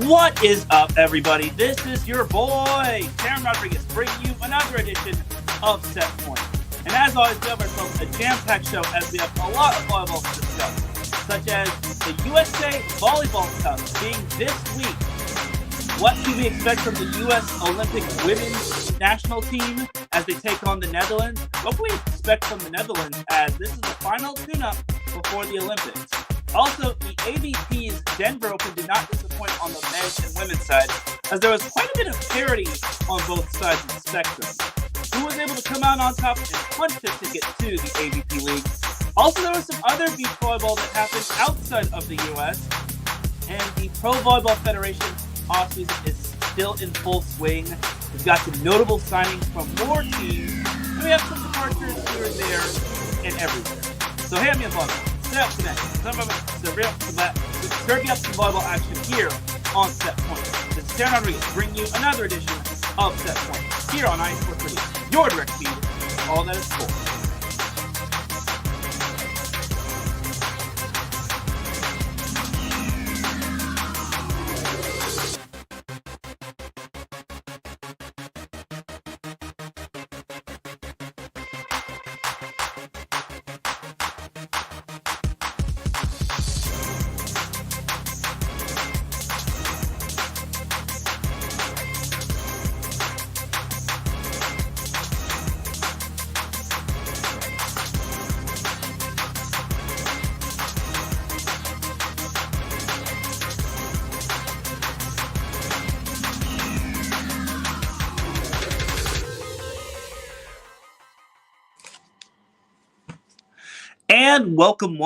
What is up, everybody? This is your boy, Teran Rodriguez, bringing you another edition of Set Point. And as always, we have ourselves a jam-packed show as we have a lot of volleyball to discuss, such as the USA Volleyball Cup being this week. What can we expect from the U.S. Olympic women's national team as they take on the Netherlands? What can we expect from the Netherlands as this is the final tune-up before the Olympics? Also, the AVP's Denver Open did not disappoint on the men's and women's side, as there was quite a bit of parity on both sides of the spectrum. Who was able to come out on top and punch their ticket to the AVP League? Also, there was some other beach volleyball that happened outside of the U.S., and the Pro Volleyball Federation offseason is still in full swing. We've got some notable signings from more teams, and we have some departures here and there and everywhere. So hand me a bundle. Set up tonight. Serve you up some volleyball action here on Set Point. This is Teran Rodriguez bringing you another edition of Set Point here on iSports Radio, your direct feed, all that is sports. And welcome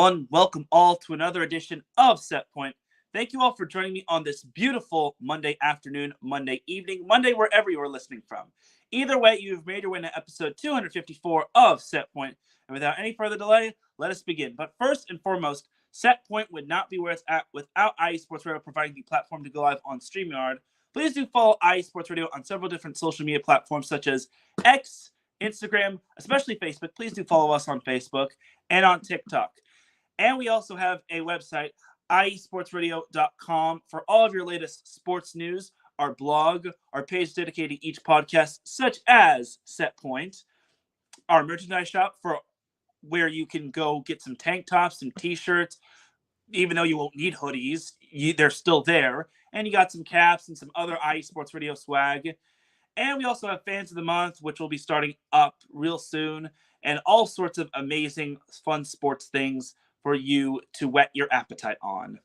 all to another edition of Set Point. Thank you all for joining me on this beautiful Monday afternoon, Monday evening, Monday wherever you are listening from. Either way, you've made your way to episode 254 of Set Point. And without any further delay, let us begin. But first and foremost, Set Point would not be where it's at without iSports Radio providing the platform to go live on StreamYard. Please do follow iSports Radio on several different social media platforms such as X, Instagram, especially Facebook. Please do follow us on Facebook and on TikTok. And we also have a website, iesportsradio.com, for all of your latest sports news, our blog, our page dedicated to each podcast, such as Set Point, our merchandise shop for where you can go get some tank tops, some t-shirts, even though you won't need hoodies, they're still there. And you got some caps and some other iSports Radio swag. And we also have Fans of the Month, which will be starting up real soon, and all sorts of amazing, fun sports things for you to whet your appetite on.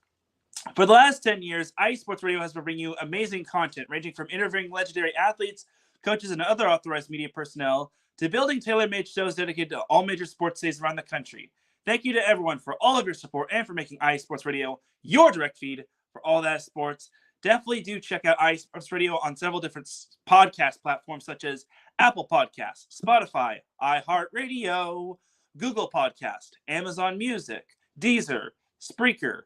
For the last 10 years, iSports Radio has been bringing you amazing content, ranging from interviewing legendary athletes, coaches, and other authorized media personnel, to building tailor-made shows dedicated to all major sports days around the country. Thank you to everyone for all of your support and for making iSports Radio your direct feed for all that sports. Definitely do check out iSports Radio on several different podcast platforms such as Apple Podcasts, Spotify, iHeartRadio, Google Podcast, Amazon Music, Deezer, Spreaker,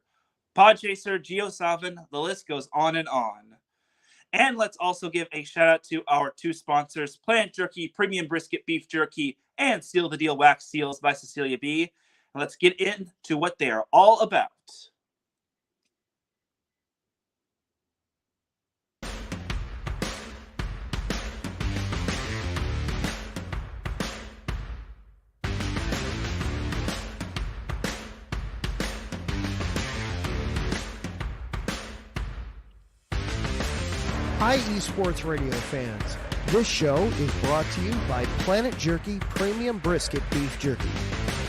Podchaser, JioSaavn, the list goes on and on. And let's also give a shout out to our two sponsors, Plant Jerky, Premium Brisket Beef Jerky, and Seal the Deal Wax Seals by Cecilia B. And let's get into what they are all about. Hi, eSports Radio fans. This show is brought to you by Planet Jerky Premium Brisket Beef Jerky.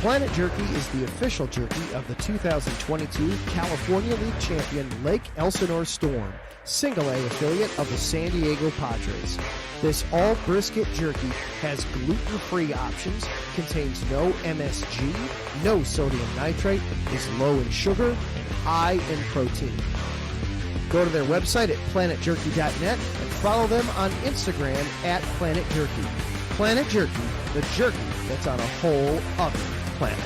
Planet Jerky is the official jerky of the 2022 California League champion Lake Elsinore Storm, single-A affiliate of the San Diego Padres. This all-brisket jerky has gluten-free options, contains no MSG, no sodium nitrate, is low in sugar, and high in protein. Go to their website at planetjerky.net and follow them on Instagram at Planet Jerky. Planet Jerky, the jerky that's on a whole other planet.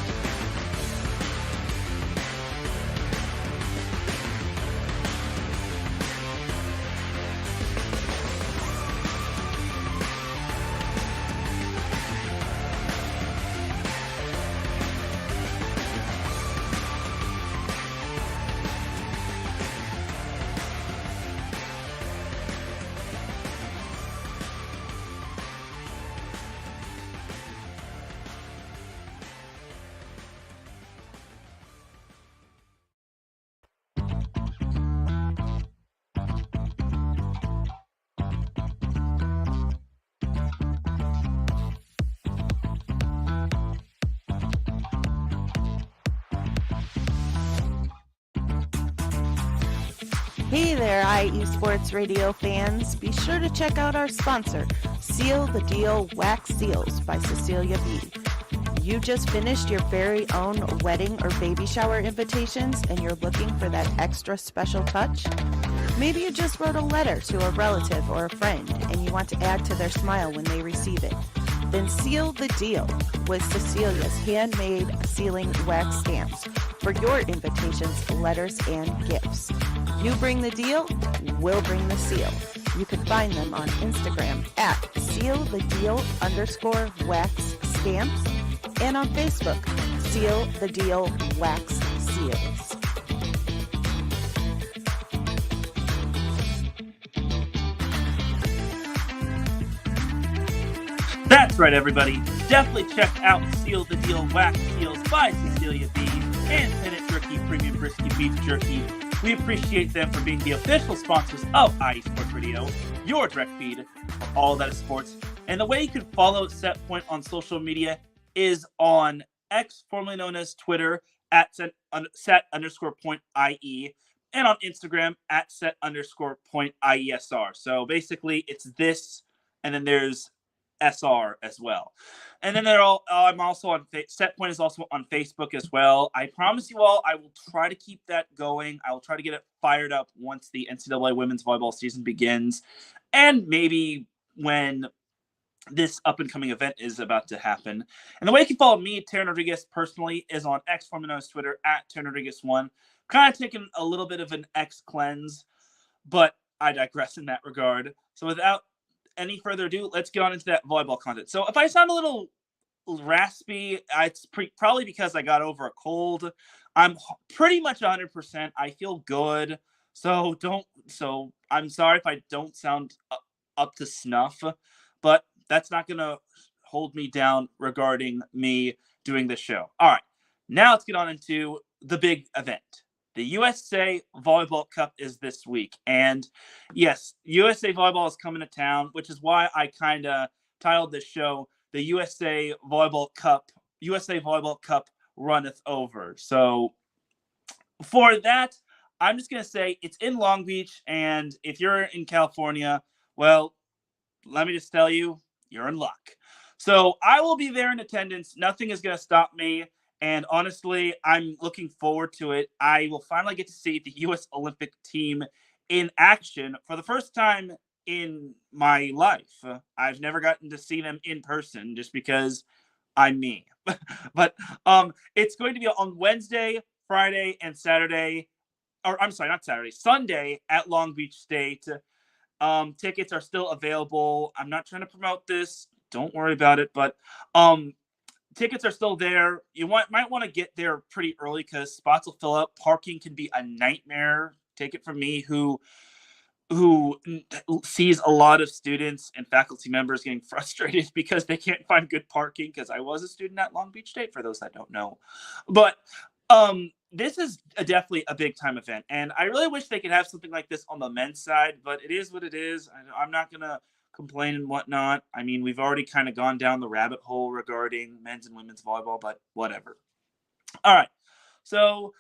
Hey there, IE Sports Radio fans. Be sure to check out our sponsor, Seal the Deal Wax Seals by Cecilia B. You just finished your very own wedding or baby shower invitations and you're looking for that extra special touch? Maybe you just wrote a letter to a relative or a friend and you want to add to their smile when they receive it. Then seal the deal with Cecilia's handmade sealing wax stamps for your invitations, letters, and gifts. You bring the deal, we'll bring the seal. You can find them on Instagram at sealthedeal_wax stamps and on Facebook, Seal the Deal Wax Seals. That's right, everybody. Definitely check out Seal the Deal Wax Seals by Cecilia B. and Pennant Jerky Premium Brisket Beef Jerky. We appreciate them for being the official sponsors of IE Sports Radio, your direct feed for all that is sports. And the way you can follow Set Point on social media is on X, formerly known as Twitter, at set_point.ie, and on Instagram at set_point.iesr. So basically, it's this, and then there's SR as well. And then I'm also on Set Point is also on Facebook as well. I promise you all, I will try to keep that going. I will try to get it fired up once the NCAA women's volleyball season begins, and maybe when this up-and-coming event is about to happen. And the way you can follow me, Teran Rodriguez, personally, is on X, formerly known as Twitter, at Teran Rodriguez1. Kind of taking a little bit of an X cleanse, but I digress in that regard. So without any further ado, let's get on into that volleyball content. So if I sound a little raspy, it's probably because I got over a cold. I'm pretty much 100%. I feel good. So I'm sorry if I don't sound up to snuff, but that's not going to hold me down regarding me doing this show. All right, now let's get on into the big event. The USA Volleyball Cup is this week. And yes, USA Volleyball is coming to town, which is why I kind of titled this show the USA Volleyball Cup Runneth Over. So for that, I'm just going to say it's in Long Beach. And if you're in California, well, let me just tell you, you're in luck. So I will be there in attendance. Nothing is going to stop me. And honestly, I'm looking forward to it. I will finally get to see the U.S. Olympic team in action for the first time in my life. I've never gotten to see them in person just because I'm me. But it's going to be on Wednesday, Friday, and Saturday. Or I'm sorry, not Saturday. Sunday at Long Beach State. Tickets are still available. I'm not trying to promote this. Don't worry about it. But tickets are still there. You might want to get there pretty early because spots will fill up. Parking can be a nightmare. Take it from me, who sees a lot of students and faculty members getting frustrated because they can't find good parking, because I was a student at Long Beach State, for those that don't know. But this is definitely a big time event, and I really wish they could have something like this on the men's side, but it is what it is. I'm not going to complain and whatnot. I mean, we've already kind of gone down the rabbit hole regarding men's and women's volleyball, but whatever. All right. So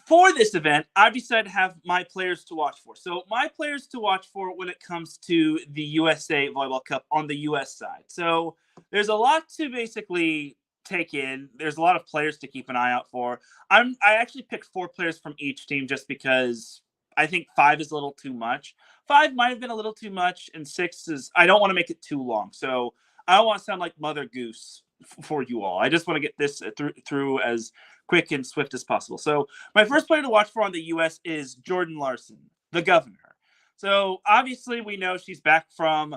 for this event, I've decided to have my players to watch for. So my players to watch for when it comes to the USA Volleyball Cup on the U.S. side. So there's a lot to basically take in. There's a lot of players to keep an eye out for. I actually picked 4 players from each team just because I think 5 is a little too much. 5 might have been a little too much, and 6 is, I don't want to make it too long. So I don't want to sound like Mother Goose for you all. I just want to get this through as quick and swift as possible. So my first player to watch for on the U.S. is Jordan Larson, the governor. So obviously we know she's back from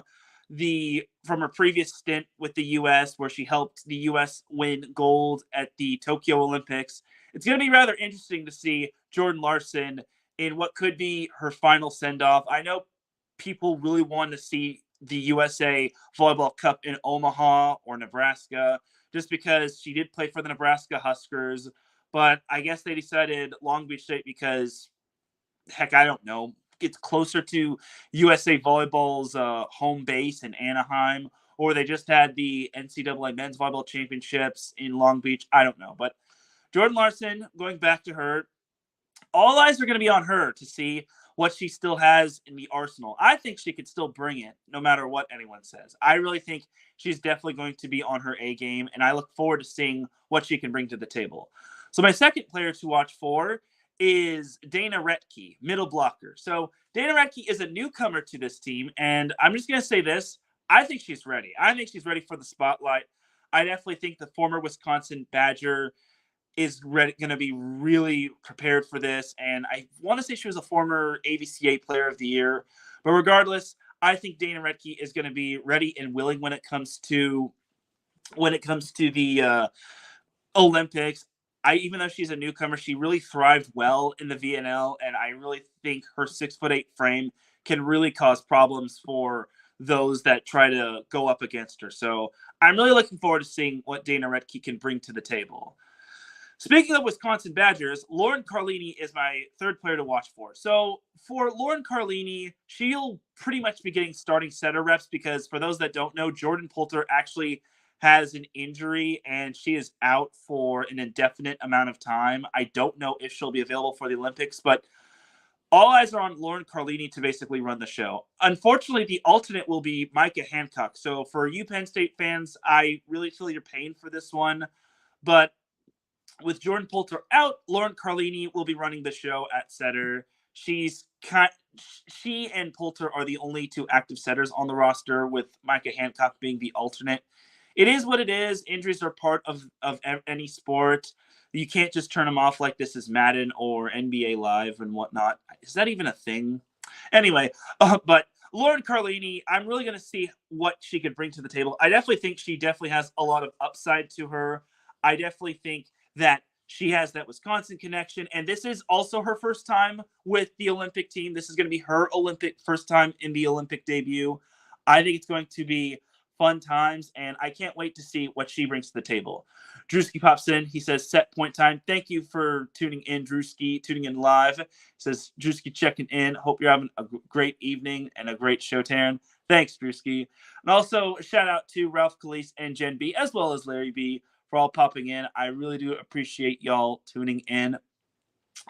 her previous stint with the U.S., where she helped the U.S. win gold at the Tokyo Olympics. It's going to be rather interesting to see Jordan Larson in what could be her final send-off. I know people really want to see the USA Volleyball Cup in Omaha or Nebraska, just because she did play for the Nebraska Huskers. But I guess they decided Long Beach State because, heck, I don't know. It's closer to USA Volleyball's home base in Anaheim, or they just had the NCAA Men's Volleyball Championships in Long Beach. I don't know. But Jordan Larson, going back to her, all eyes are going to be on her to see what she still has in the arsenal. I think she could still bring it no matter what anyone says. I really think she's definitely going to be on her A game, and I look forward to seeing what she can bring to the table. So my second player to watch for is Dana Retke, middle blocker. So Dana Retke is a newcomer to this team, and I'm just going to say this. I think she's ready. I think she's ready for the spotlight. I definitely think the former Wisconsin Badger is going to be really prepared for this. And I want to say she was a former AVCA Player of the Year. But regardless, I think Dana Retke is going to be ready and willing when it comes to the Olympics. Even though she's a newcomer, she really thrived well in the VNL, and I really think her 6'8" frame can really cause problems for those that try to go up against her. So I'm really looking forward to seeing what Dana Retke can bring to the table. Speaking of Wisconsin Badgers, Lauren Carlini is my third player to watch for. So for Lauren Carlini, she'll pretty much be getting starting setter reps because for those that don't know, Jordan Poulter actually has an injury and she is out for an indefinite amount of time. I don't know if she'll be available for the Olympics, but all eyes are on Lauren Carlini to basically run the show. Unfortunately, the alternate will be Micah Hancock. So for you Penn State fans, I really feel your pain for this one. But with Jordan Poulter out, Lauren Carlini will be running the show at setter. She and Poulter are the only two active setters on the roster, with Micah Hancock being the alternate. It is what it is. Injuries are part of any sport. You can't just turn them off like this is Madden or NBA Live and whatnot. Is that even a thing? Anyway, but Lauren Carlini, I'm really going to see what she could bring to the table. I definitely think she definitely has a lot of upside to her. I definitely think that she has that Wisconsin connection, and this is also her first time with the Olympic team. This is going to be her first time in the Olympic debut. I think it's going to be fun times, and I can't wait to see what she brings to the table. Drewski pops in. He says, set point time. Thank you for tuning in, Drewski, tuning in live. He says, Drewski checking in. Hope you're having a great evening and a great show, Taryn. Thanks, Drewski. And also, a shout out to Ralph Calise and Jen B, as well as Larry B, for all popping in. I really do appreciate y'all tuning in.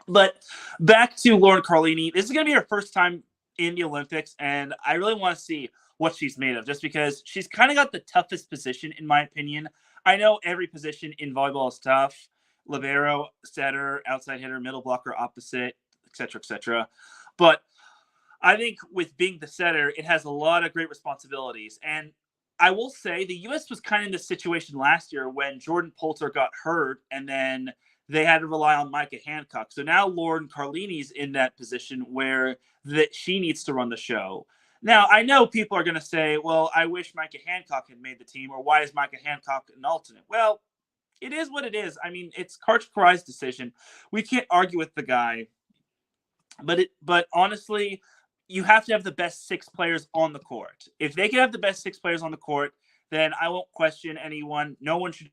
But back to Lauren Carlini. This is going to be her first time in the Olympics, and I really want to see what she's made of, just because she's kind of got the toughest position, in my opinion. I know every position in volleyball is tough. Libero, setter, outside hitter, middle blocker, opposite, etc., etc. But I think with being the setter, it has a lot of great responsibilities. And I will say the U.S. was kind of in this situation last year when Jordan Poulter got hurt, and then they had to rely on Micah Hancock. So now Lauren Carlini's in that position where she needs to run the show. Now, I know people are going to say, well, I wish Micah Hancock had made the team, or why is Micah Hancock an alternate? Well, it is what it is. I mean, it's Karch Karai's decision. We can't argue with the guy. But honestly, you have to have the best six players on the court. If they can have the best six players on the court, then I won't question anyone. No one should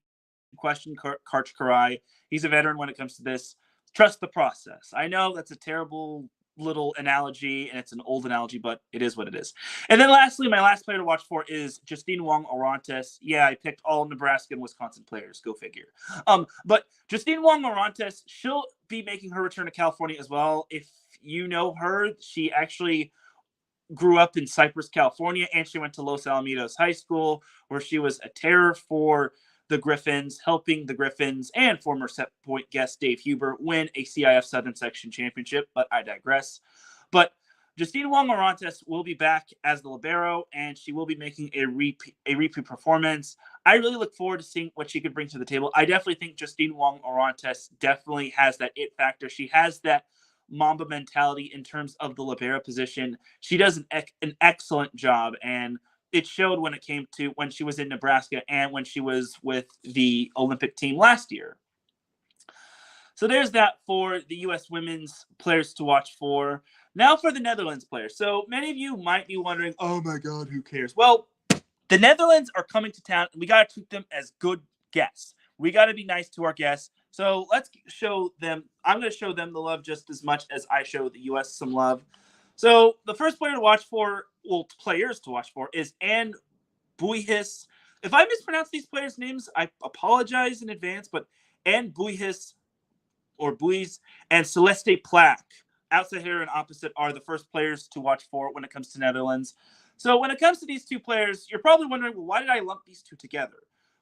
question Karch Karai. He's a veteran when it comes to this. Trust the process. I know that's a terrible little analogy, and it's an old analogy, but it is what it is. And then lastly, my last player to watch for is Justine Wong-Orantes. Yeah, I picked all Nebraska and Wisconsin players. Go figure. But Justine Wong-Orantes, she'll be making her return to California as well. If you know her, she actually grew up in Cypress, California, and she went to Los Alamitos High School, where she was a terror for the Griffins, helping the Griffins and former set point guest Dave Huber win a CIF Southern Section championship, but I digress. But Justine Wong-Orantes will be back as the libero, and she will be making a repeat performance. I really look forward to seeing what she could bring to the table. I definitely think Justine Wong-Orantes definitely has that it factor. She has that Mamba mentality in terms of the libero position. She does an excellent job, and it showed when it came to when she was in Nebraska and when she was with the Olympic team last year. So there's that for the U.S. women's players to watch for. Now for the Netherlands players. So many of you might be wondering, oh my God, who cares? Well, the Netherlands are coming to town, and we got to treat them as good guests. We got to be nice to our guests. So let's show them. I'm going to show them the love just as much as I show the U.S. some love. So the first player to watch for, well, players to watch for, is Anne Buijs. If I mispronounce these players' names, I apologize in advance, but Anne Buijs, or Buijs, and Celeste Plack. outside hitter and opposite are the first players to watch for when it comes to Netherlands. So when it comes to these two players, you're probably wondering, well, why did I lump these two together?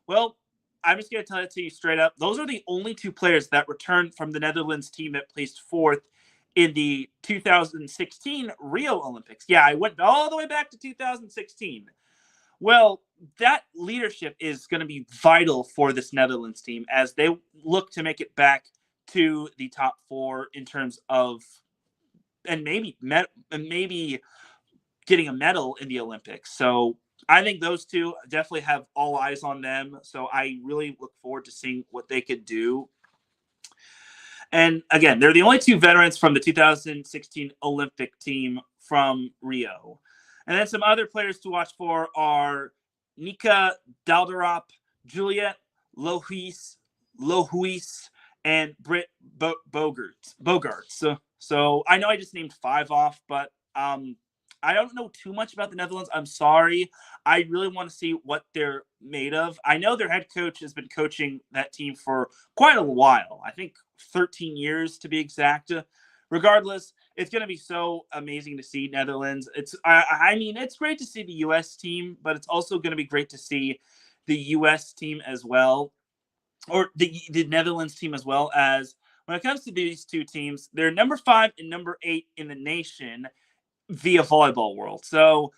Well, I'm just going to tell it to you straight up. Those are the only two players that returned from the Netherlands team that placed fourth in the 2016 Rio Olympics. Yeah, I went all the way back to 2016. Well, that leadership is going to be vital for this Netherlands team as they look to make it back to the top four in terms of, and maybe getting a medal in the Olympics. So I think those two definitely have all eyes on them. So I really look forward to seeing what they could do. And again, they're the only two veterans from the 2016 Olympic team from Rio. And then some other players to watch for are Nika Dalderop, Juliet Lohuis, and Britt Bogarts. So I know I just named five off, but I don't know too much about the Netherlands. I'm sorry. I really want to see what they're made of. I know their head coach has been coaching that team for quite a while. I think 13 years to be exact. Regardless, it's going to be so amazing to see Netherlands. I mean, it's great to see the U.S. team, but it's also going to be great to see the U.S. team as well, or the Netherlands team as well. As when it comes to these two teams, they're number 5 and number 8 in the nation via Volleyball World. So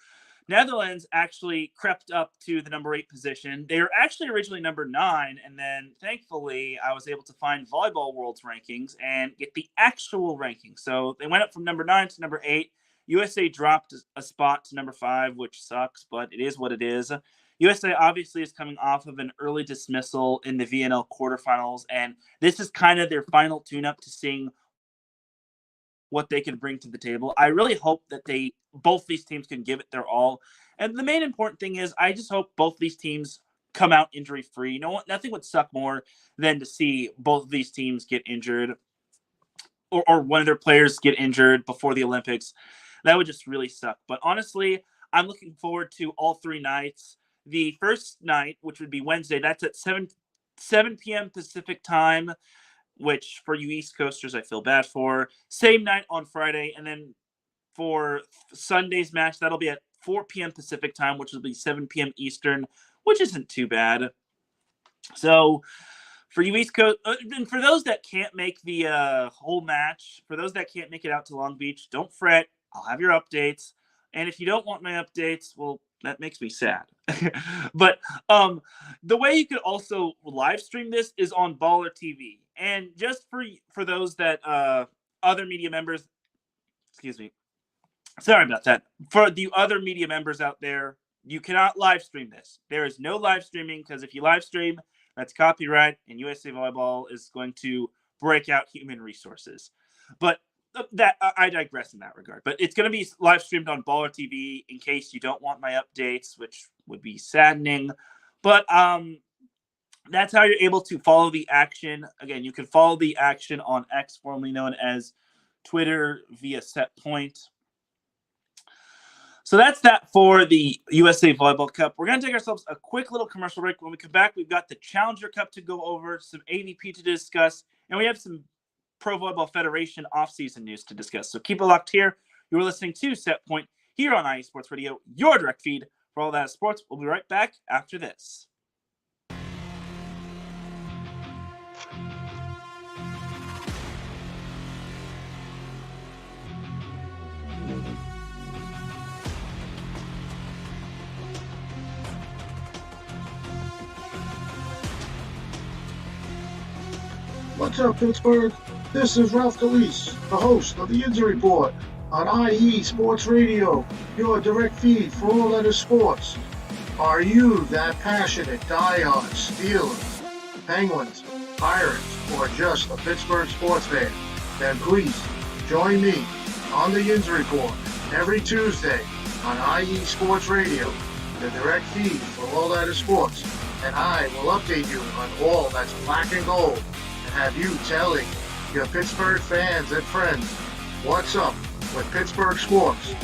Netherlands actually crept up to the number 8 position. They were actually originally number 9, and then thankfully I was able to find Volleyball World's rankings and get the actual rankings. So they went up from number 9 to number 8. USA dropped a spot to number 5, which sucks, but it is what it is. USA obviously is coming off of an early dismissal in the VNL quarterfinals, and this is kind of their final tune-up to seeing what they can bring to the table. I really hope that both these teams can give it their all. And the main important thing is I just hope both these teams come out injury-free. You know what? Nothing would suck more than to see both of these teams get injured or one of their players get injured before the Olympics. That would just really suck. But honestly, I'm looking forward to all 3 nights. The first night, which would be Wednesday, that's at 7 p.m. Pacific time, which for you East Coasters, I feel bad for. Same night on Friday. And then for Sunday's match, that'll be at 4 p.m. Pacific time, which will be 7 p.m. Eastern, which isn't too bad. So for you East Coast, and for those that can't make the whole match, for those that can't make it out to Long Beach, don't fret. I'll have your updates. And if you don't want my updates, well, that makes me sad. But the way you could also live stream this is on Baller TV. And just for those that other media members, excuse me, sorry about that. For the other media members out there, you cannot live stream this. There is no live streaming because if you live stream, that's copyright, and USA Volleyball is going to break out human resources. But that I digress in that regard. But it's going to be live streamed on Baller TV in case you don't want my updates, which would be saddening. But that's how you're able to follow the action. Again, you can follow the action on X, formerly known as Twitter, via Setpoint. So that's that for the USA Volleyball Cup. We're going to take ourselves a quick little commercial break. When we come back, we've got the Challenger Cup to go over, some AVP to discuss, and we have some Pro Volleyball Federation offseason news to discuss. So keep it locked here. You're listening to Setpoint here on IE Sports Radio, your direct feed for all that sports. We'll be right back after this. What's up, Pittsburgh? This is Ralph Galise, the host of the Injury Report on IE Sports Radio, your direct feed for all other sports. Are you that passionate diehard Steelers, Penguins, Pirates, or just a Pittsburgh sports fan? Then please join me on the Injury Report every Tuesday on IE Sports Radio, the direct feed for all other sports, and I will update you on all that's black and gold and have you telling your Pittsburgh fans and friends what's up with Pittsburgh sports.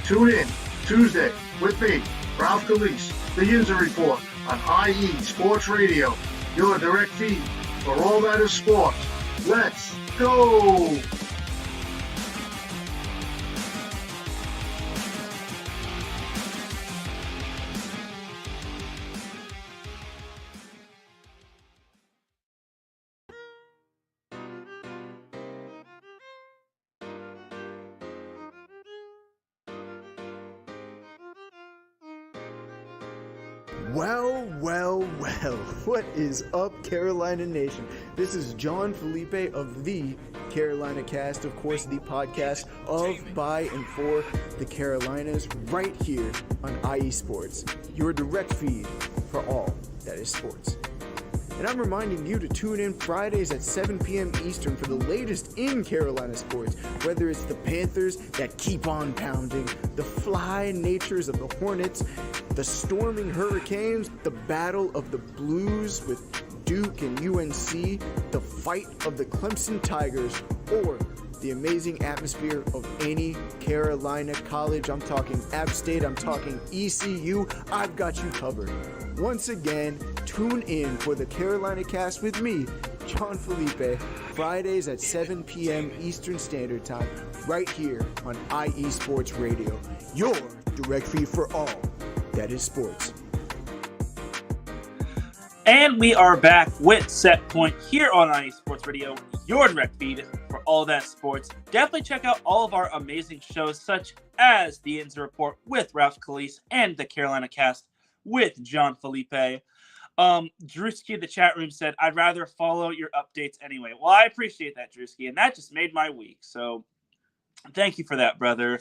Tune in Tuesday with me, Ralph Galise, the Injury Report on IE Sports Radio, your direct feed for all that is sports. Let's go! Well, what is up, Carolina Nation? This is John Felipe of the Carolina Cast, of course, the podcast of, by, and for the Carolinas, right here on IE Sports, your direct feed for all that is sports. And I'm reminding you to tune in Fridays at 7 p.m. Eastern for the latest in Carolina sports, whether it's the Panthers that keep on pounding, the fly natures of the Hornets, the storming Hurricanes, the battle of the Blues with Duke and UNC, the fight of the Clemson Tigers, or the amazing atmosphere of any Carolina college. I'm talking App State, I'm talking ECU. I've got you covered. Once again, tune in for the Carolina Cast with me, John Felipe, Fridays at 7 p.m. Eastern Standard Time, right here on IE Sports Radio, your direct feed for all that is sports. And we are back with Set Point here on IE Sports Radio, your direct feed for all that sports. Definitely check out all of our amazing shows, such as the Inns Report with Ralph Calise and the Carolina Cast with John Felipe. Drewski, the chat room, said, I'd rather follow your updates anyway. Well, I appreciate that, Drewski, and that just made my week. So thank you for that, brother.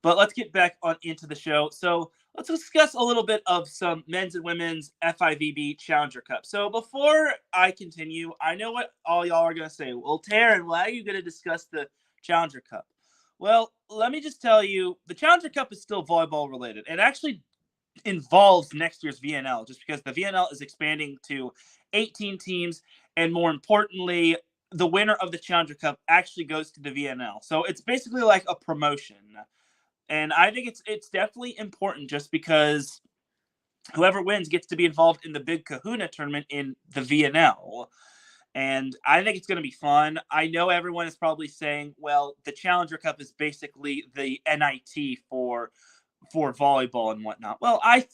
But let's get back on into the show. So let's discuss a little bit of some men's and women's FIVB Challenger Cup. So before I continue, I know what all y'all are going to say. Well, Taryn, why are you going to discuss the Challenger Cup? Well, let me just tell you, the Challenger Cup is still volleyball related. It actually involves next year's VNL, just because the VNL is expanding to 18 teams, and more importantly, the winner of the Challenger Cup actually goes to the VNL. So it's basically like a promotion. And I think it's definitely important, just because whoever wins gets to be involved in the big kahuna tournament in the VNL. And I think it's going to be fun. I know everyone is probably saying, well, the Challenger Cup is basically the NIT for volleyball and whatnot. Well, I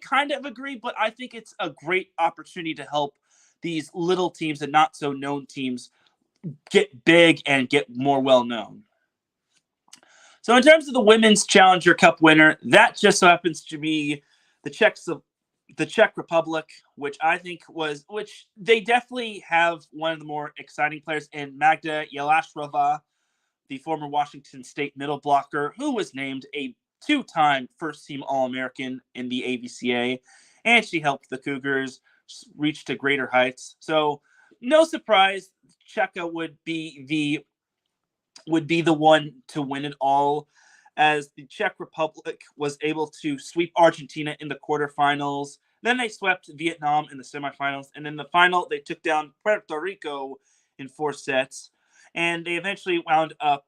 kind of agree, but I think it's a great opportunity to help these little teams and not so known teams get big and get more well known. So in terms of the women's Challenger Cup winner, that just so happens to be the Czech Republic, which they definitely have one of the more exciting players in Magda Jelashkova, the former Washington State middle blocker, who was named a two-time first-team All-American in the AVCA, and she helped the Cougars reach to greater heights. So no surprise, Czechia would be the one to win it all, as the Czech Republic was able to sweep Argentina in the quarterfinals. Then they swept Vietnam in the semifinals, and in the final they took down Puerto Rico in 4 sets, and they eventually wound up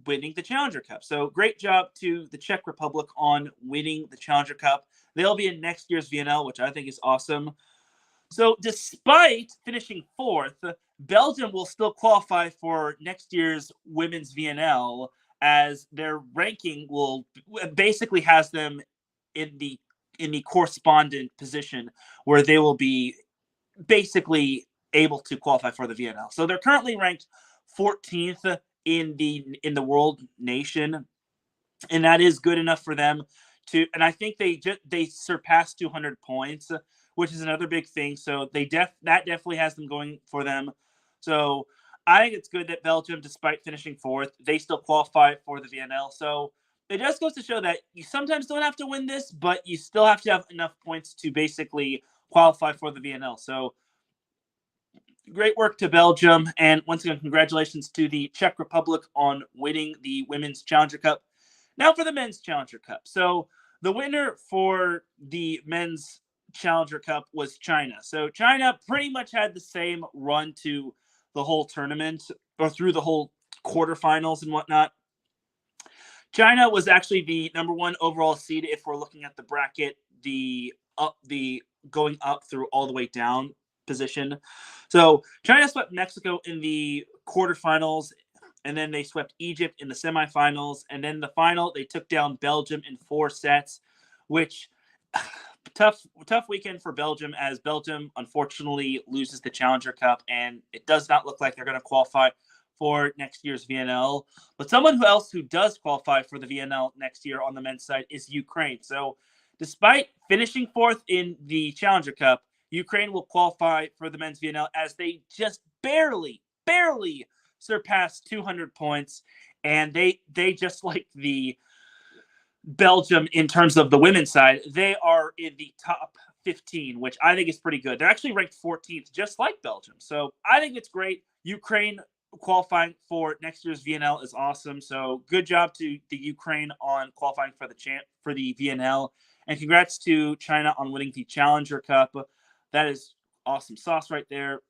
winning the Challenger Cup. So great job to the Czech Republic on winning the Challenger Cup. They'll be in next year's VNL, which I think is awesome. So despite finishing 4th, Belgium will still qualify for next year's women's VNL, as their ranking will basically has them in the correspondent position where they will be basically able to qualify for the VNL. So they're currently ranked 14th in the world nation, and that is good enough for them to. And I think they surpassed 200 points, which is another big thing. So that definitely has them going for them. So I think it's good that Belgium, despite finishing 4th, they still qualify for the VNL. So it just goes to show that you sometimes don't have to win this, but you still have to have enough points to basically qualify for the VNL. So great work to Belgium. And once again, congratulations to the Czech Republic on winning the Women's Challenger Cup. Now for the Men's Challenger Cup. So the winner for the Men's Challenger Cup was China. So China pretty much had the same run to the whole tournament, or through the whole quarterfinals and whatnot. China was actually the number 1 overall seed if we're looking at the bracket, the going up through all the way down position. So China swept Mexico in the quarterfinals, and then they swept Egypt in the semifinals, and then the final they took down Belgium in 4 sets, which tough weekend for Belgium, as Belgium unfortunately loses the Challenger Cup, and it does not look like they're going to qualify for next year's VNL. But someone else who does qualify for the VNL next year on the men's side is Ukraine. So Despite finishing fourth in the Challenger Cup, Ukraine will qualify for the men's VNL as they just barely surpassed 200 points. And they just like the Belgium in terms of the women's side, they are in the top 15, which I think is pretty good. They're actually ranked 14th, just like Belgium. So I think it's great. Ukraine qualifying for next year's VNL is awesome. So good job to the Ukraine on qualifying for the VNL, and congrats to China on winning the Challenger Cup. That is awesome sauce right there.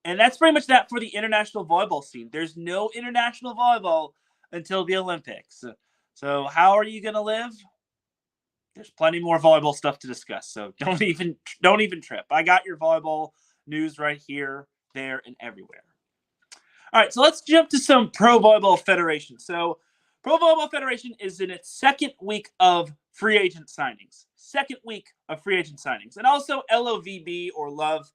And that's pretty much that for the international volleyball scene. There's no international volleyball until the Olympics. So how are you going to live? There's plenty more volleyball stuff to discuss. So don't even trip. I got your volleyball news right here, there, and everywhere. All right, so let's jump to some Pro Volleyball Federation. So Pro Volleyball Federation is in its second week of free agent signings. And also LOVB, or Love,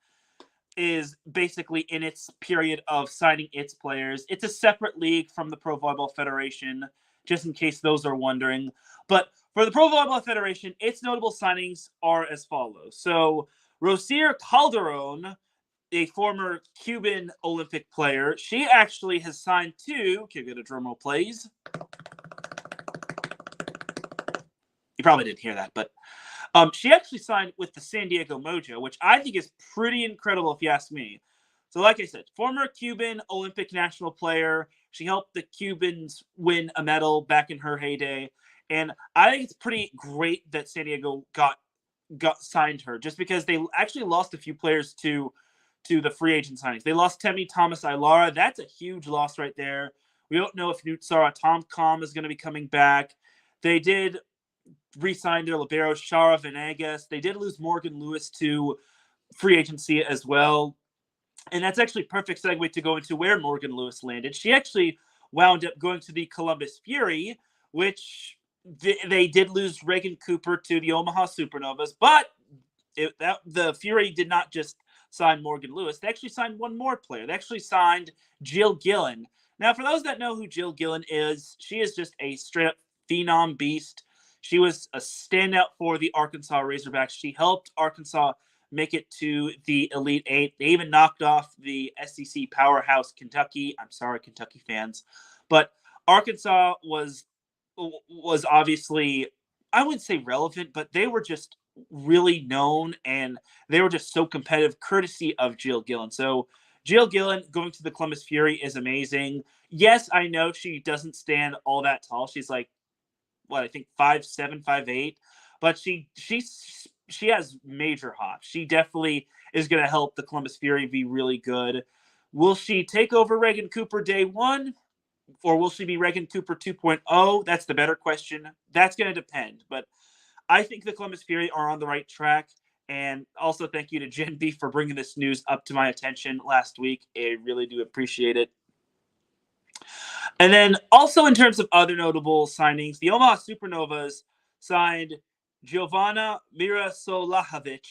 is basically in its period of signing its players. It's a separate league from the Pro Volleyball Federation, just in case those are wondering. But for the Pro Volleyball Federation, its notable signings are as follows. So Rosier Calderon, a former Cuban Olympic player, she actually has signed to, can you get a drum roll, please? You probably didn't hear that, but she actually signed with the San Diego Mojo, which I think is pretty incredible if you ask me. So like I said, former Cuban Olympic national player. She helped the Cubans win a medal back in her heyday. And I think it's pretty great that San Diego got signed her, just because they actually lost a few players to the free agent signings. They lost Temi Thomas Ilara. That's a huge loss right there. We don't know if Nutsara Tomcom is going to be coming back. They did re-sign their libero, Shara Venegas. They did lose Morgan Lewis to free agency as well. And that's actually a perfect segue to go into where Morgan Lewis landed. She actually wound up going to the Columbus Fury, which they did lose Reagan Cooper to the Omaha Supernovas. But the Fury did not just sign Morgan Lewis. They actually signed one more player. They actually signed Jill Gillen. Now, for those that know who Jill Gillen is, she is just a straight-up phenom beast. She was a standout for the Arkansas Razorbacks. She helped Arkansas make it to the Elite Eight. They even knocked off the SEC powerhouse Kentucky. I'm sorry, Kentucky fans. But Arkansas was obviously, I wouldn't say relevant, but they were just really known, and they were just so competitive, courtesy of Jill Gillen. So Jill Gillen going to the Columbus Fury is amazing. Yes, I know she doesn't stand all that tall. She's like, I think 5'7", 5'8", but she has major hops. She definitely is going to help the Columbus Fury be really good. Will she take over Reagan Cooper day one, or will she be Reagan Cooper 2.0? That's the better question. That's going to depend, but I think the Columbus Fury are on the right track. And also thank you to Gen B for bringing this news up to my attention last week. I really do appreciate it. And then also in terms of other notable signings, the Omaha Supernovas signed Giovanna Mirasolahovic.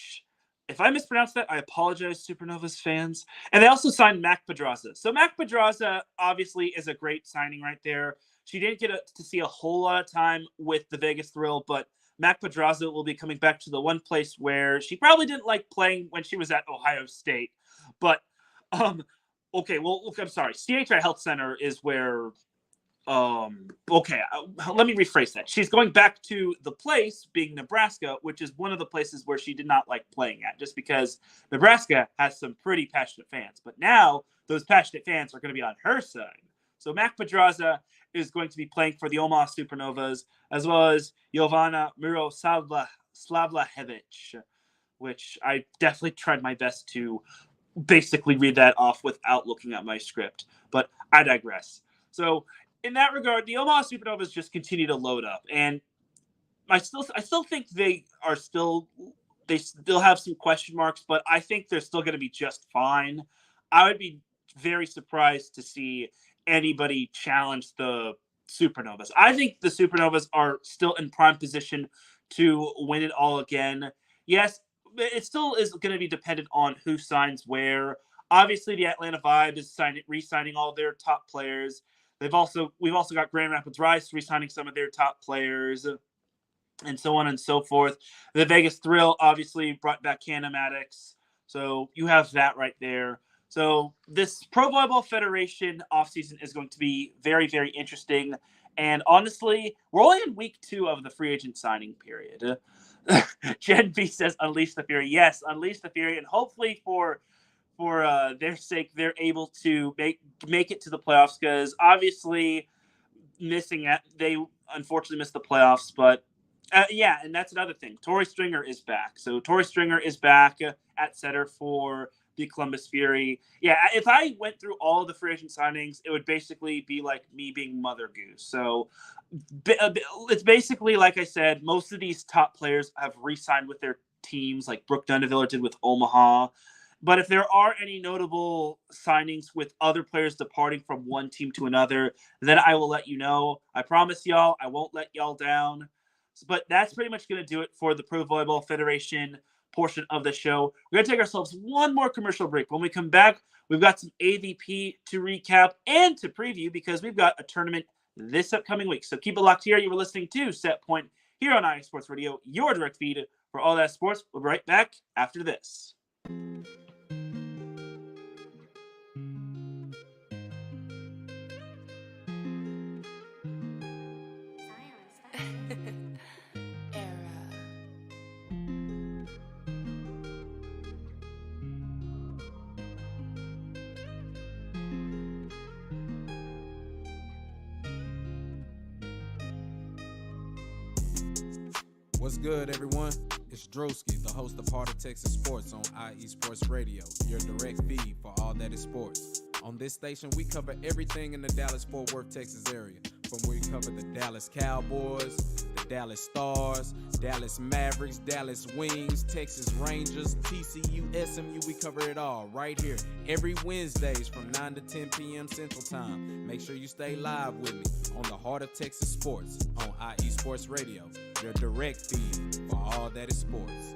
If I mispronounced that, I apologize, Supernovas fans. And they also signed Mac Podraza. So Mac Podraza obviously is a great signing right there. She didn't get to see a whole lot of time with the Vegas Thrill, but Mac Podraza will be coming back to the one place where she probably didn't like playing when she was at Ohio State. But okay, well, I'm sorry. CHI Health Center is where, let me rephrase that. She's going back to the place, being Nebraska, which is one of the places where she did not like playing at, just because Nebraska has some pretty passionate fans. But now those passionate fans are going to be on her side. So Mac Podraza is going to be playing for the Omaha Supernovas, as well as Jovana Miroslavlahevich, which I definitely tried my best to basically read that off without looking at my script, but I digress. So in that regard, the Omaha Supernovas just continue to load up, and I still think they still have some question marks, but I think they're still going to be just fine. I would be very surprised to see anybody challenge the Supernovas. I think the Supernovas are still in prime position to win it all again. Yes, it still is going to be dependent on who signs where. Obviously, the Atlanta Vibe is re-signing all their top players. We've also got Grand Rapids Rice re-signing some of their top players. and so on and so forth. The Vegas Thrill obviously brought back kinematics, so you have that right there. So this Pro Volleyball Federation offseason is going to be very, very interesting. And honestly, we're only in week 2 of the free agent signing period. Jen B says, "Unleash the Fury." Yes, unleash the Fury, and hopefully for their sake, they're able to make it to the playoffs. Because obviously, they unfortunately missed the playoffs. But yeah, and that's another thing. Tori Stringer is back. So Tori Stringer is back at center for the Columbus Fury. Yeah, if I went through all of the free agent signings, it would basically be like me being Mother Goose. So it's basically, like I said, most of these top players have re-signed with their teams, like Brooke Dundeviller did with Omaha. But if there are any notable signings with other players departing from one team to another, then I will let you know. I promise y'all, I won't let y'all down. But that's pretty much going to do it for the Pro Volleyball Federation portion of the show. We're going to take ourselves one more commercial break. When we come back, we've got some AVP to recap and to preview because we've got a tournament this upcoming week. So keep it locked here. You were listening to Set Point here on IE Sports Radio, your direct feed for all that sports. We'll be right back after this. What's good, everyone? It's Drewski, the host of Heart of Texas Sports on IE Sports Radio, your direct feed for all that is sports. On this station, we cover everything in the Dallas-Fort Worth, Texas area. From where we cover the Dallas Cowboys, the Dallas Stars, Dallas Mavericks, Dallas Wings, Texas Rangers, TCU, SMU, we cover it all right here every Wednesdays from 9 to 10 p.m. Central Time. Make sure you stay live with me on the Heart of Texas Sports on IE Sports Radio, your direct feed for all that is sports.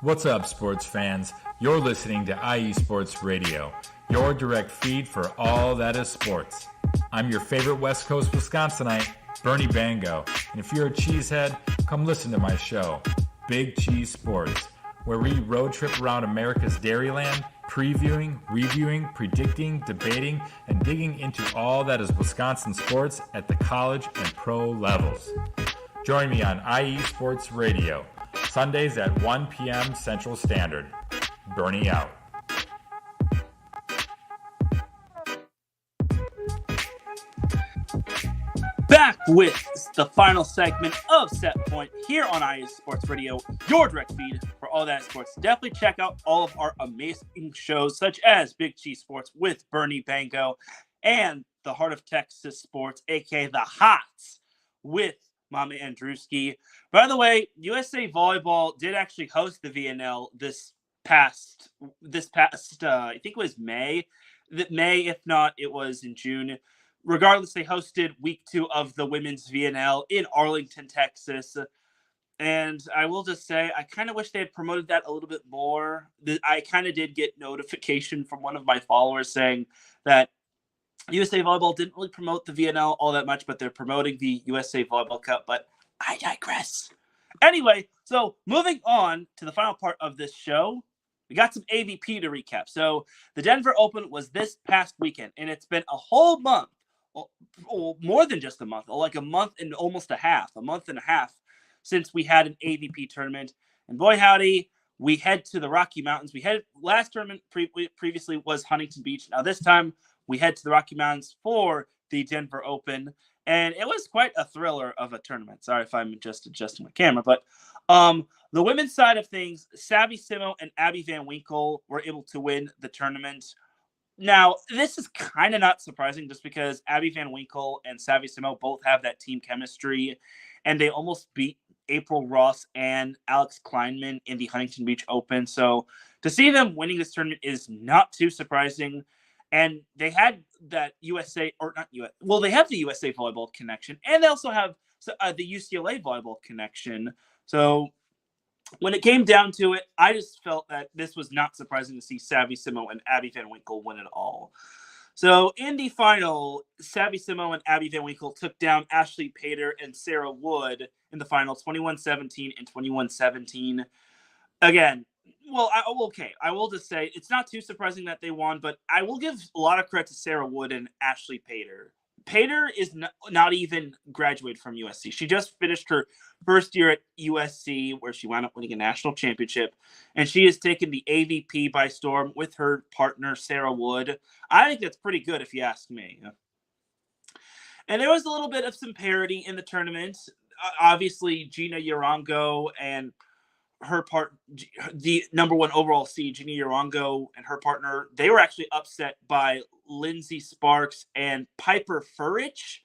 What's up, sports fans? You're listening to IE Sports Radio, your direct feed for all that is sports. I'm your favorite West Coast Wisconsinite, Bernie Bango, and if you're a cheesehead, come listen to my show, Big Cheese Sports, where we road trip around America's Dairyland, previewing, reviewing, predicting, debating, and digging into all that is Wisconsin sports at the college and pro levels. Join me on IE Sports Radio, Sundays at 1 p.m. Central Standard. Bernie out. Back with the final segment of Set Point here on IE Sports Radio, your direct feed for all that sports. Definitely check out all of our amazing shows, such as Big Cheese Sports with Bernie Bango and the Heart of Texas Sports, aka the Hots, with Mama Andrewski. By the way, USA Volleyball did actually host the VNL this past I think it was May. If not, it was in June. Regardless, they hosted week 2 of the women's VNL in Arlington, Texas. And I will just say, I kind of wish they had promoted that a little bit more. I kind of did get notification from one of my followers saying that USA Volleyball didn't really promote the VNL all that much, but they're promoting the USA Volleyball Cup. But I digress. Anyway, so moving on to the final part of this show, we got some AVP to recap. So the Denver Open was this past weekend, and it's been a whole month, or more than just a month, like a month and almost a month and a half since we had an AVP tournament. And boy, howdy, we head to the Rocky Mountains. Last tournament previously was Huntington Beach. Now this time we head to the Rocky Mountains for the Denver Open. and it was quite a thriller of a tournament. Sorry if I'm just adjusting my camera, but the women's side of things, Savvy Simo and Abby Van Winkle were able to win the tournament. Now, this is kind of not surprising just because Abby Van Winkle and Savvy Simo both have that team chemistry, and they almost beat April Ross and Alex Kleinman in the Huntington Beach Open. So to see them winning this tournament is not too surprising. And they had that USA, or not US, well, they have the USA Volleyball connection, and they also have the UCLA Volleyball connection. So when it came down to it, I just felt that this was not surprising to see Savvy Simo and Abby Van Winkle win it all. So in the final, Savvy Simo and Abby Van Winkle took down Ashley Pater and Sarah Wood in the final, 21-17 and 21-17. Again, well, I will just say it's not too surprising that they won, but I will give a lot of credit to Sarah Wood and Ashley Pater. Pater is not even graduated from USC. She just finished her first year at USC, where she wound up winning a national championship, and she has taken the AVP by storm with her partner, Sarah Wood. I think that's pretty good, if you ask me. And there was a little bit of some parity in the tournament. Obviously, Gina Yarongo and her the number one overall seed, Gina Yarongo, and her partner, they were actually upset by Lindsay Sparks and Piper Furich.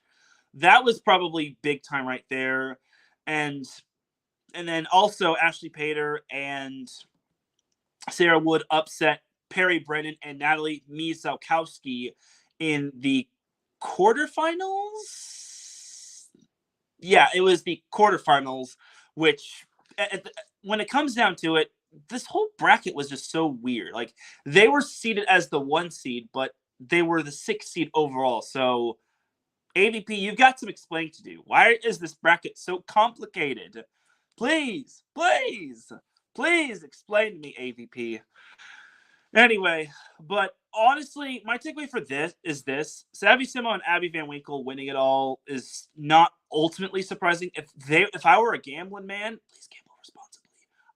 That was probably big time right there. And then also Ashley Pater and Sarah Wood upset Perry Brennan and Natalie Mizalkowski in the quarterfinals. Yeah, it was the quarterfinals, which when it comes down to it, this whole bracket was just so weird. Like, they were seeded as the 1 seed, but they were the 6th seed overall. So AVP, you've got some explaining to do. Why is this bracket so complicated? Please explain to me, AVP. Anyway, but honestly, my takeaway for this is Savvy Simo and Abby Van Winkle winning it all is not ultimately surprising. If I were a gambling man, please gamble responsibly.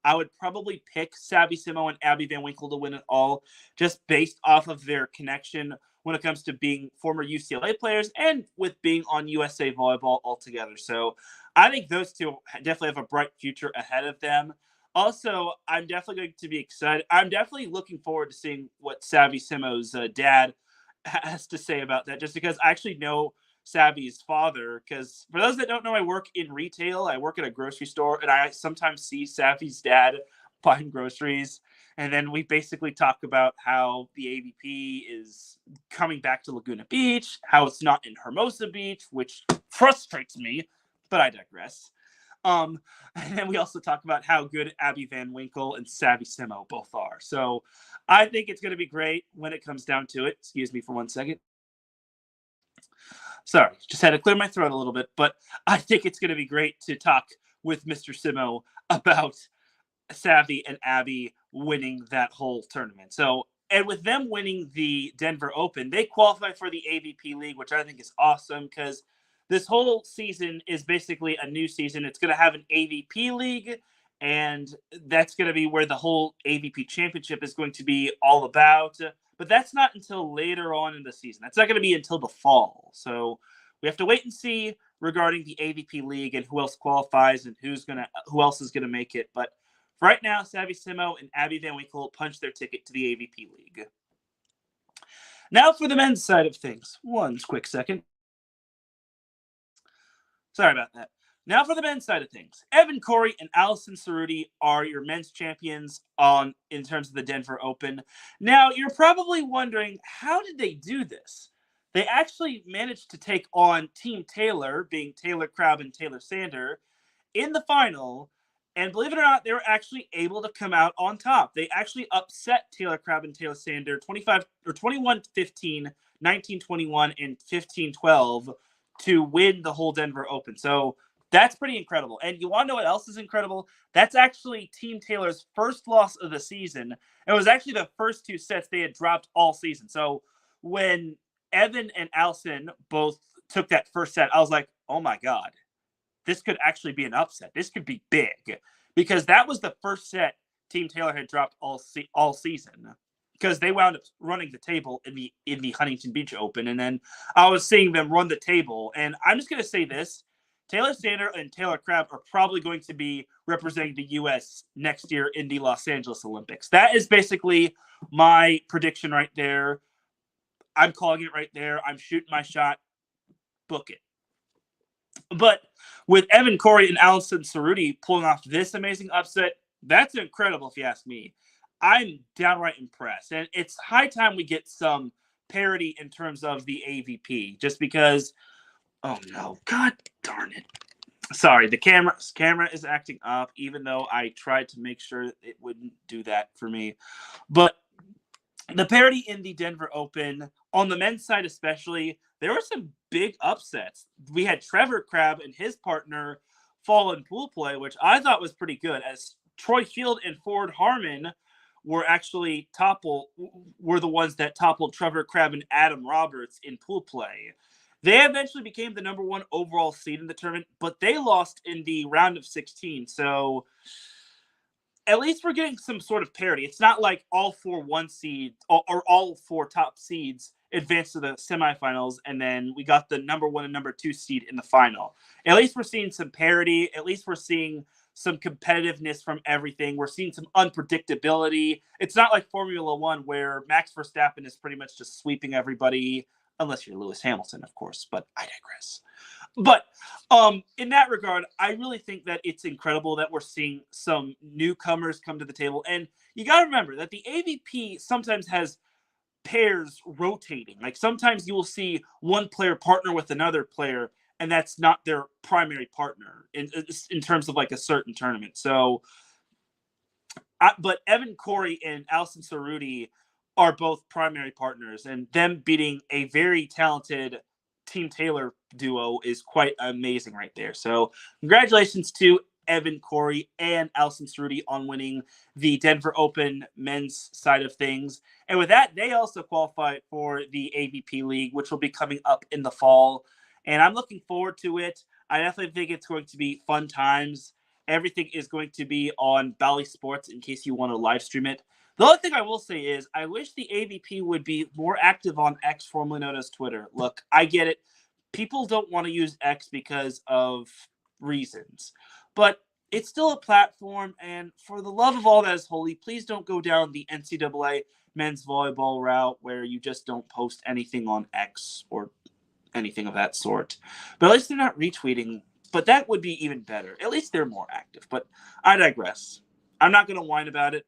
I would probably pick Savvy Simo and Abby Van Winkle to win it all, just based off of their connection when it comes to being former UCLA players and with being on USA Volleyball altogether. So I think those two definitely have a bright future ahead of them. Also, I'm definitely going to be excited. I'm definitely looking forward to seeing what Savvy Simo's dad has to say about that, just because I actually know Savvy's father. Because for those that don't know, I work in retail. I work at a grocery store, and I sometimes see Savvy's dad buying groceries. And then we basically talk about how the AVP is coming back to Laguna Beach, how it's not in Hermosa Beach, which frustrates me, but I digress. And then we also talk about how good Abby Van Winkle and Savvy Simo both are. So I think it's going to be great when it comes down to it. Excuse me for 1 second. Sorry, just had to clear my throat a little bit, but I think it's going to be great to talk with Mr. Simo about Savvy and Abby winning that whole tournament. So, and with them winning the Denver Open, they qualify for the AVP League, which I think is awesome because this whole season is basically a new season. It's going to have an AVP League, and that's going to be where the whole AVP Championship is going to be all about. But that's not until later on in the season. That's not going to be until the fall. So we have to wait and see regarding the AVP League and who else qualifies and who else is going to make it. But right now, Savvy Simo and Abby Van Winkle punched their ticket to the AVP League. Now for the men's side of things. One quick second. Sorry about that. Now for the men's side of things. Evan Corey and Allison Cerruti are your men's champions in terms of the Denver Open. Now, you're probably wondering, how did they do this? They actually managed to take on Team Taylor, being Taylor Crabb and Taylor Sander, in the final. And believe it or not, they were actually able to come out on top. They actually upset Taylor Crabb and Taylor Sander 21-15, 19-21, and 15-12 to win the whole Denver Open. So that's pretty incredible. And you want to know what else is incredible? That's actually Team Taylor's first loss of the season. It was actually the first 2 sets they had dropped all season. So when Evan and Allison both took that first set, I was like, oh my God, this could actually be an upset. This could be big because that was the first set Team Taylor had dropped all season. because they wound up running the table in the Huntington Beach Open. And then I was seeing them run the table. And I'm just going to say this. Taylor Sander and Taylor Kraft are probably going to be representing the U.S. next year in the Los Angeles Olympics. That is basically my prediction right there. I'm calling it right there. I'm shooting my shot. Book it. But with Evan Corey and Allison Cerruti pulling off this amazing upset, that's incredible if you ask me. I'm downright impressed. And it's high time we get some parity in terms of the AVP, just because, oh no, god darn it. Sorry, the camera is acting up, even though I tried to make sure it wouldn't do that for me. But the parity in the Denver Open, on the men's side especially, there were some big upsets. We had Trevor Crabb and his partner fall in pool play, which I thought was pretty good, as Troy Field and Ford Harmon were the ones that toppled Trevor Crabb and Adam Roberts in pool play. They eventually became the number 1 overall seed in the tournament, but they lost in the round of 16. So at least we're getting some sort of parity. It's not like all 4 1 seeds or all 4 top seeds advanced to the semifinals, and then we got the number 1 and number 2 seed in the final. At least we're seeing some parity. At least we're seeing some competitiveness from everything. We're seeing some unpredictability. It's not like Formula One where Max Verstappen is pretty much just sweeping everybody, unless you're Lewis Hamilton, of course, but I digress. But in that regard, I really think that it's incredible that we're seeing some newcomers come to the table. And you got to remember that the AVP sometimes has pairs rotating. Like sometimes you will see one player partner with another player, and that's not their primary partner in terms of like a certain tournament. So, but Evan Corey and Allison Cerruti are both primary partners, and them beating a very talented Team Taylor duo is quite amazing right there. So congratulations to Evan Corey and Allison Cerruti on winning the Denver Open men's side of things. And with that, they also qualify for the AVP League, which will be coming up in the fall. And I'm looking forward to it. I definitely think it's going to be fun times. Everything is going to be on Bally Sports in case you want to live stream it. The only thing I will say is I wish the AVP would be more active on X, formerly known as Twitter. Look, I get it. People don't want to use X because of reasons. But it's still a platform, and for the love of all that is holy, please don't go down the NCAA men's volleyball route where you just don't post anything on X or anything of that sort. But at least they're not retweeting. But that would be even better. At least they're more active. But I digress. I'm not going to whine about it.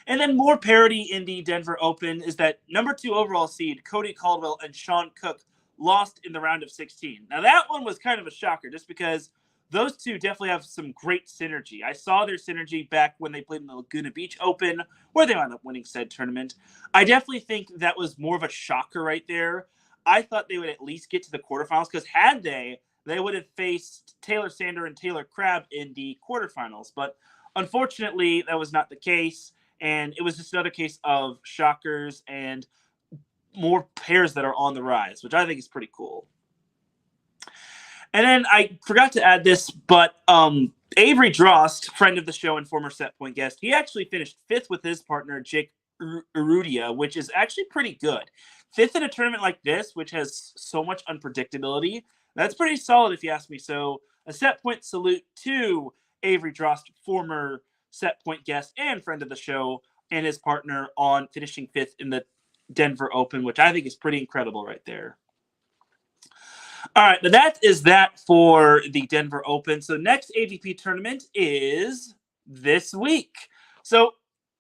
And then more parity in the Denver Open is that number 2 overall seed, Cody Caldwell and Sean Cook, lost in the round of 16. Now, that one was kind of a shocker just because those two definitely have some great synergy. I saw their synergy back when they played in the Laguna Beach Open, where they wound up winning said tournament. I definitely think that was more of a shocker right there. I thought they would at least get to the quarterfinals, because had they would have faced Taylor Sander and Taylor Crabb in the quarterfinals. But unfortunately, that was not the case. And it was just another case of shockers and more pairs that are on the rise, which I think is pretty cool. And then I forgot to add this, but Avery Drost, friend of the show and former set point guest, he actually finished 5th with his partner, Jake Urrutia, which is actually pretty good. 5th in a tournament like this, which has so much unpredictability, that's pretty solid if you ask me. So a set point salute to Avery Drost, former set point guest and friend of the show, and his partner on finishing 5th in the Denver Open, which I think is pretty incredible right there. All right, but that is that for the Denver Open. So next AVP tournament is this week. So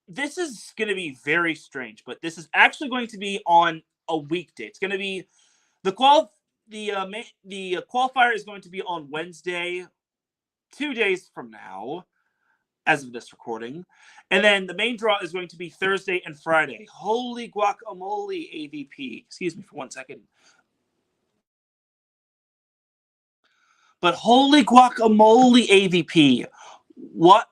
this is going to be very strange, but this is actually going to be on a weekday. It's going to be the qualifier is going to be on Wednesday, 2 days from now, as of this recording. And then the main draw is going to be Thursday and Friday. Holy guacamole, AVP. Excuse me for 1 second. But holy guacamole, AVP. What?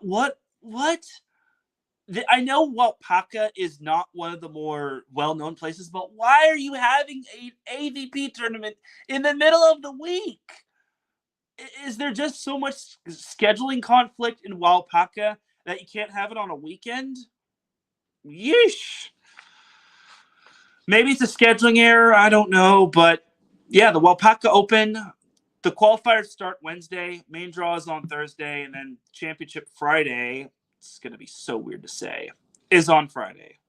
I know Waupaca is not one of the more well-known places, but why are you having an AVP tournament in the middle of the week? Is there just so much scheduling conflict in Waupaca that you can't have it on a weekend? yeesh. Maybe it's a scheduling error. I don't know. But, yeah, the Waupaca Open, the qualifiers start Wednesday. Main draw is on Thursday. And then championship Friday, it's going to be so weird to say, is on Friday.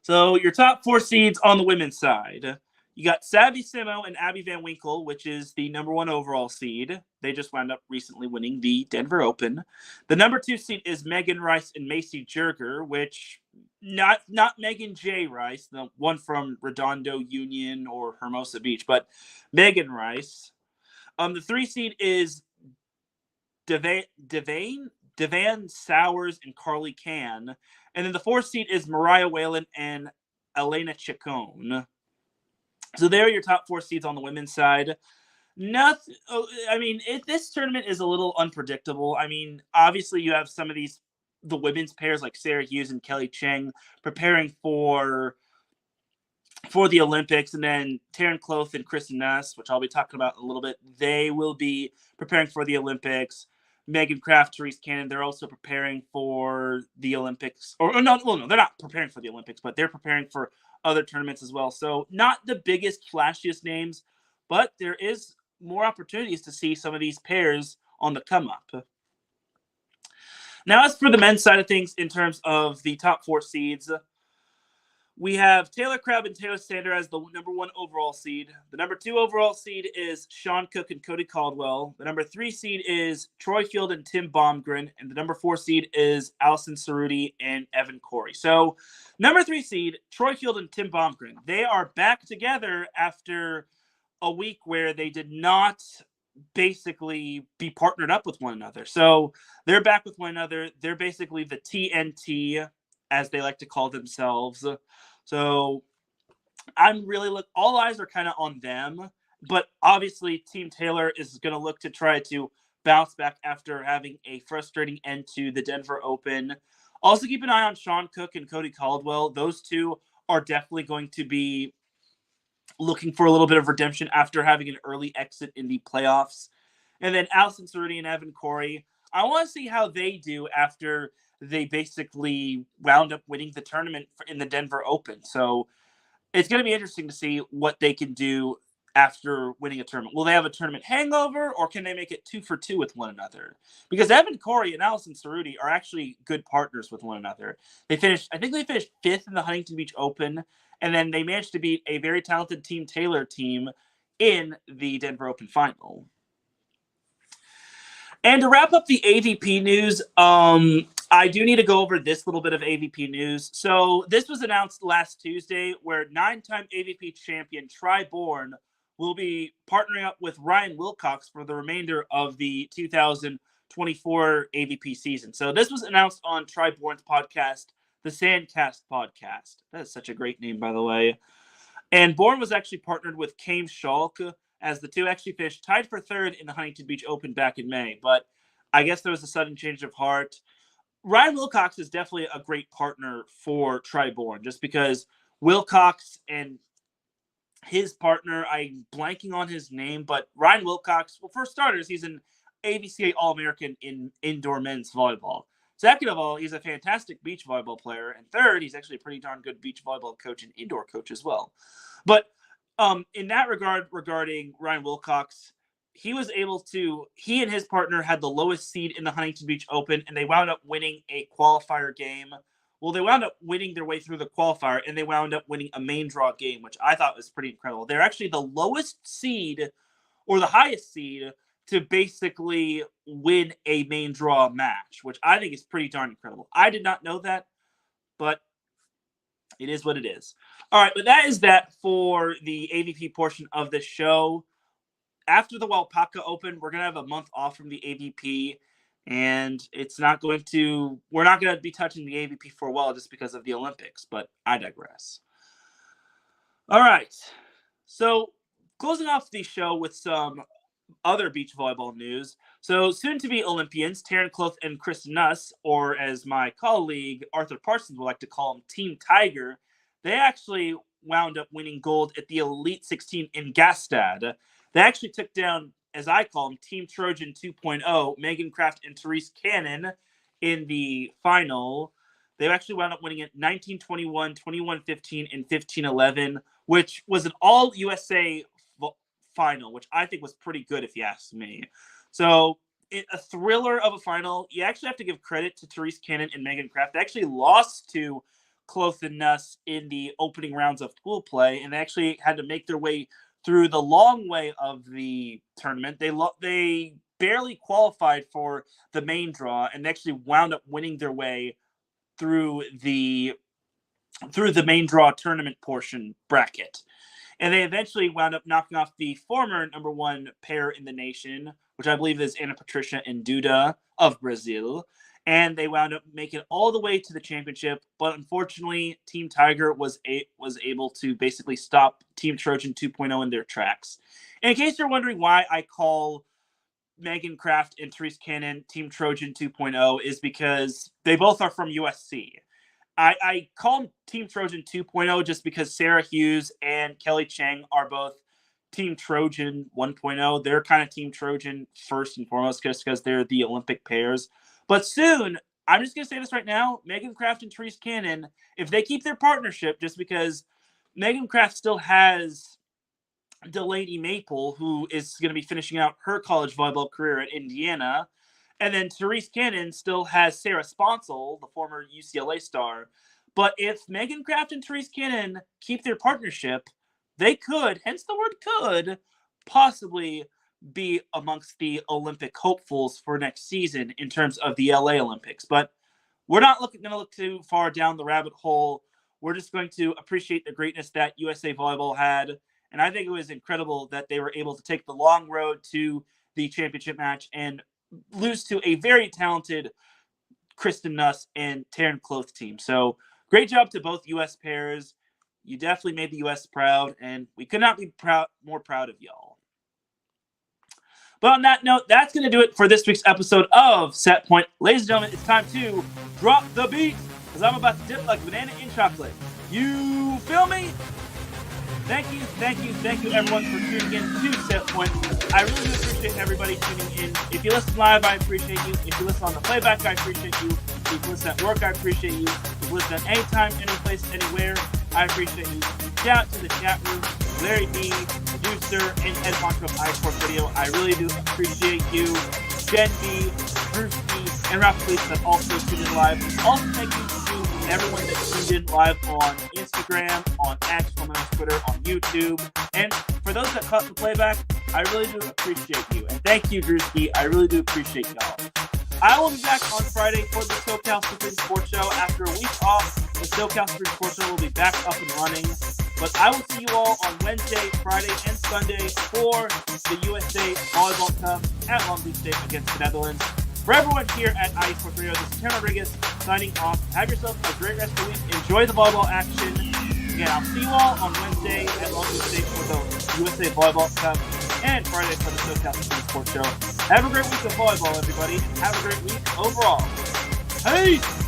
So your top 4 seeds on the women's side. You got Savvy Simo and Abby Van Winkle, which is the number 1 overall seed. They just wound up recently winning the Denver Open. The number 2 seed is Megan Rice and Macy Jerger, which not Megan J. Rice, the one from Redondo Union or Hermosa Beach, but Megan Rice. The 3 seed is Devan Sowers and Carly Can. And then the 4 seed is Mariah Whalen and Elena Chacon. So there are your top 4 seeds on the women's side. Nothing. I mean, this tournament is a little unpredictable. I mean, obviously you have some of the women's pairs like Sarah Hughes and Kelly Cheng preparing for the Olympics, and then Taryn Kloth and Kristen Nuss, which I'll be talking about in a little bit. They will be preparing for the Olympics. Megan Kraft, Terese Cannon, they're also preparing for the Olympics. No, they're not preparing for the Olympics, but they're preparing for other tournaments as well. So not the biggest, flashiest names, but there is more opportunities to see some of these pairs on the come up. Now, as for the men's side of things, in terms of the top 4 seeds, we have Taylor Crabb and Taylor Sander as the number 1 overall seed. The number 2 overall seed is Sean Cook and Cody Caldwell. The number 3 seed is Troy Field and Tim Baumgren. And the number 4 seed is Allison Cerruti and Evan Corey. So number 3 seed, Troy Field and Tim Baumgren. They are back together after a week where they did not basically be partnered up with one another. So they're back with one another. They're basically the TNT, as they like to call themselves. So I'm really all eyes are kind of on them, but obviously Team Taylor is going to look to try to bounce back after having a frustrating end to the Denver Open. Also keep an eye on Sean Cook and Cody Caldwell. Those two are definitely going to be looking for a little bit of redemption after having an early exit in the playoffs. And then Allison Cerruti and Evan Corey, I want to see how they do after they basically wound up winning the tournament in the Denver Open. So it's going to be interesting to see what they can do after winning a tournament. Will they have a tournament hangover, or can they make it 2 for 2 with one another? Because Evan Corey and Allison Cerruti are actually good partners with one another. I think they finished 5th in the Huntington Beach Open, and then they managed to beat a very talented Team Taylor team in the Denver Open final. And to wrap up the AVP news, I do need to go over this little bit of AVP news. So this was announced last Tuesday, where 9-time AVP champion Tri Bourne will be partnering up with Ryan Wilcox for the remainder of the 2024 AVP season. So this was announced on Tri Bourne's podcast, the Sandcast podcast. That is such a great name, by the way. And Bourne was actually partnered with Kame Schalk, as the two actually finished tied for 3rd in the Huntington Beach Open back in May. But I guess there was a sudden change of heart. Ryan Wilcox is definitely a great partner for Tri Bourne, just because Wilcox and his partner, I'm blanking on his name, but Ryan Wilcox, well, for starters, he's an AVCA All-American in indoor men's volleyball. Second of all, he's a fantastic beach volleyball player. And third, he's actually a pretty darn good beach volleyball coach and indoor coach as well. But in that regard, regarding Ryan Wilcox, he and his partner had the lowest seed in the Huntington Beach Open, and they wound up winning a qualifier game. Well, they wound up winning their way through the qualifier, and they wound up winning a main draw game, which I thought was pretty incredible. They're actually the lowest seed, or the highest seed, to basically win a main draw match, which I think is pretty darn incredible. I did not know that, but it is what it is. All right, but that is that for the AVP portion of this show. After the Waupaca Open, we're going to have a month off from the AVP, and we're not going to be touching the AVP for a while just because of the Olympics, but I digress. All right, so closing off the show with some other beach volleyball news. So soon-to-be Olympians, Taryn, Kloth, and Kristen Nuss, or as my colleague Arthur Parsons would like to call them, Team Tiger, they actually wound up winning gold at the Elite 16 in Gstaad. They actually took down, as I call them, Team Trojan 2.0, Megan Kraft and Terese Cannon in the final. They actually wound up winning it 19-21, 21-15, and 15-11, which was an all-USA final, which I think was pretty good if you ask me. So a thriller of a final. You actually have to give credit to Terese Cannon and Megan Kraft. They actually lost to Kloth and Nuss in the opening rounds of pool play, and they actually had to make their way through the long way of the tournament. They barely qualified for the main draw and actually wound up winning their way through the main draw tournament portion bracket. And they eventually wound up knocking off the former number one pair in the nation, which I believe is Ana Patricia and Duda of Brazil. And they wound up making it all the way to the championship. But unfortunately, Team Tiger was able to basically stop Team Trojan 2.0 in their tracks. And in case you're wondering why I call Megan Kraft and Terese Cannon Team Trojan 2.0 is because they both are from USC. I call them Team Trojan 2.0 just because Sarah Hughes and Kelly Chang are both Team Trojan 1.0. They're kind of Team Trojan first and foremost just because they're the Olympic pairs. But soon, I'm just going to say this right now, Megan Kraft and Terese Cannon, if they keep their partnership, just because Megan Kraft still has Delaney Maple, who is going to be finishing out her college volleyball career at Indiana, and then Terese Cannon still has Sarah Sponsel, the former UCLA star. But if Megan Kraft and Terese Cannon keep their partnership, they could, hence the word could, possibly be amongst the Olympic hopefuls for next season in terms of the LA Olympics. But we're not going to look too far down the rabbit hole. We're just going to appreciate the greatness that USA Volleyball had. And I think it was incredible that they were able to take the long road to the championship match and lose to a very talented Kristen Nuss and Teran Kloth team. So great job to both U.S. pairs. You definitely made the U.S. proud, and we could not be more proud of y'all. But on that note, that's going to do it for this week's episode of Set Point. Ladies and gentlemen, it's time to drop the beat, because I'm about to dip like a banana in chocolate. You feel me? Thank you, everyone, for tuning in to Set Point. I really do appreciate everybody tuning in. If you listen live, I appreciate you. If you listen on the playback, I appreciate you. If you listen at work, I appreciate you. If you listen at any time, any place, anywhere, I appreciate you. Shout out to the chat room, Larry B, producer, and Ed Montra of iSports Video. I really do appreciate you. Jen B, Bruce B, and Ralph Police that also tuned in live. Also, thank you to everyone that tuned in live on Instagram, on X, on Twitter, on YouTube. And for those that caught the playback, I really do appreciate you. And thank you, Drewski. I really do appreciate y'all. I will be back on Friday for the SoCal Supreme Sports Show. After a week off, the SoCal Supreme Sports Show will be back up and running. But I will see you all on Wednesday, Friday, and Sunday for the USA Volleyball Cup at Long Beach State against the Netherlands. For everyone here at IE Sports Radio, this is Teran Rodriguez signing off. Have yourself a great rest of the week. Enjoy the volleyball action. Again, I'll see you all on Wednesday at Long Beach State for the USA Volleyball Cup and Friday for the SoCal Supreme Sports Show. Have a great week of volleyball, everybody, and have a great week overall. Peace!